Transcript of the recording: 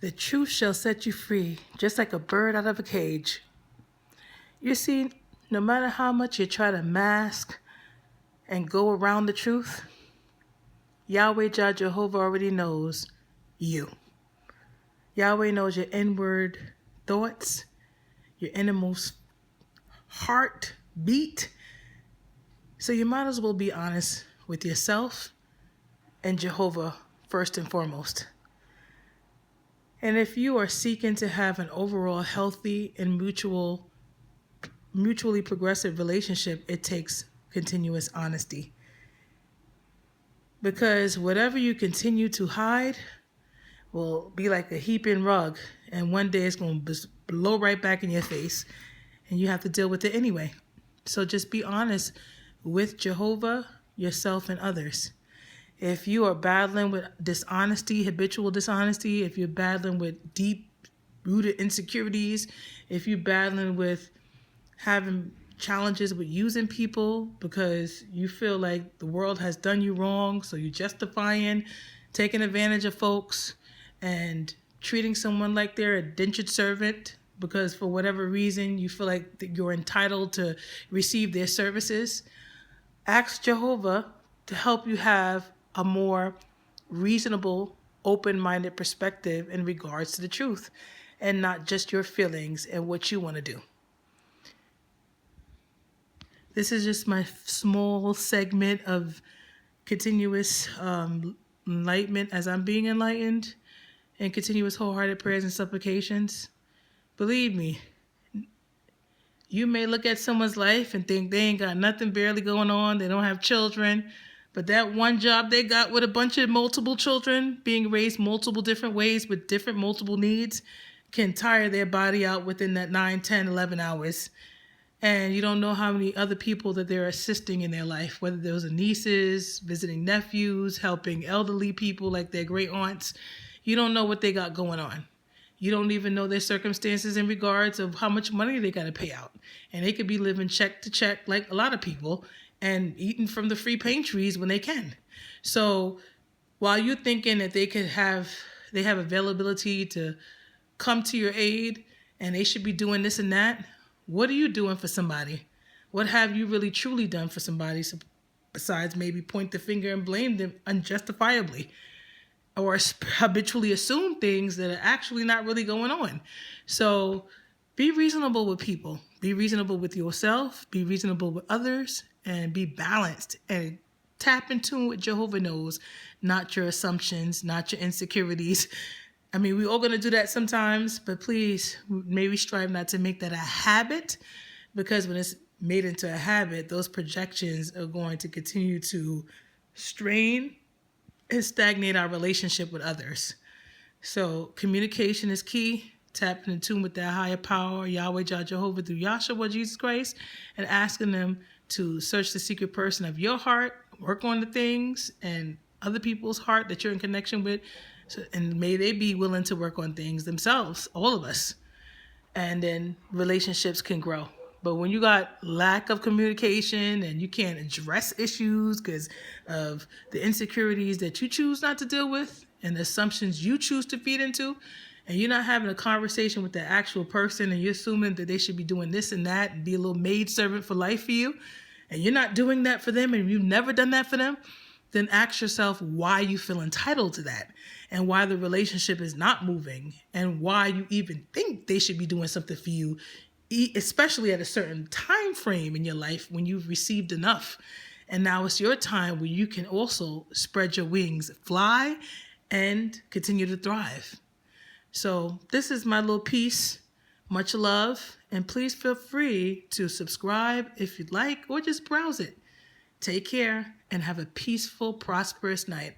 The truth shall set you free, just like a bird out of a cage. You see, no matter how much you try to mask and go around the truth, Yahweh Jah Jehovah already knows you. Yahweh knows your inward thoughts, your innermost heart beat. So you might as well be honest with yourself and Jehovah first and foremost. And if you are seeking to have an overall healthy and mutually progressive relationship, it takes continuous honesty. Because whatever you continue to hide will be like a heaping rug, and one day it's going to blow right back in your face, and you have to deal with it anyway. So just be honest with Jehovah, yourself, and others. If you are battling with dishonesty, habitual dishonesty, if you're battling with deep-rooted insecurities, if you're battling with having challenges with using people because you feel like the world has done you wrong, so you're justifying taking advantage of folks and treating someone like they're a indentured servant because for whatever reason you feel like that you're entitled to receive their services, ask Jehovah to help you have a more reasonable, open-minded perspective in regards to the truth and not just your feelings and what you want to do. This is just my small segment of continuous enlightenment as I'm being enlightened and continuous wholehearted prayers and supplications. Believe me, you may look at someone's life and think they ain't got nothing barely going on. They don't have children. But that one job they got with a bunch of multiple children being raised multiple different ways with different multiple needs can tire their body out within that 9, 10, 11 hours. And you don't know how many other people that they're assisting in their life, whether those are nieces, visiting nephews, helping elderly people like their great aunts. You don't know what they got going on. You don't even know their circumstances in regards of how much money they got to pay out. And they could be living check to check like a lot of people and eating from the free pantries when they can. So while you're thinking that they have availability to come to your aid and they should be doing this and that, what are you doing for somebody? What have you really truly done for somebody besides maybe point the finger and blame them unjustifiably or habitually assume things that are actually not really going on? So be reasonable with people. Be reasonable with yourself. Be reasonable with others. And be balanced and tap in tune with Jehovah knows, not your assumptions, not your insecurities. I mean, we're all going to do that sometimes, but please, may we strive not to make that a habit, because when it's made into a habit, those projections are going to continue to strain and stagnate our relationship with others. So communication is key. Tapping in tune with that higher power, Yahweh Jah Jehovah through Yahshua Jesus Christ, and asking them to search the secret person of your heart, work on the things and other people's heart that you're in connection with, and may they be willing to work on things themselves, all of us. And then relationships can grow. But when you got lack of communication and you can't address issues because of the insecurities that you choose not to deal with and the assumptions you choose to feed into, and you're not having a conversation with the actual person and you're assuming that they should be doing this and that and be a little maid servant for life for you, and you're not doing that for them and you've never done that for them, then ask yourself why you feel entitled to that and why the relationship is not moving and why you even think they should be doing something for you, especially at a certain time frame in your life when you've received enough. And now it's your time where you can also spread your wings, fly, and continue to thrive. So this is my little piece. Much love. And please feel free to subscribe if you'd like or just browse it. Take care and have a peaceful, prosperous night.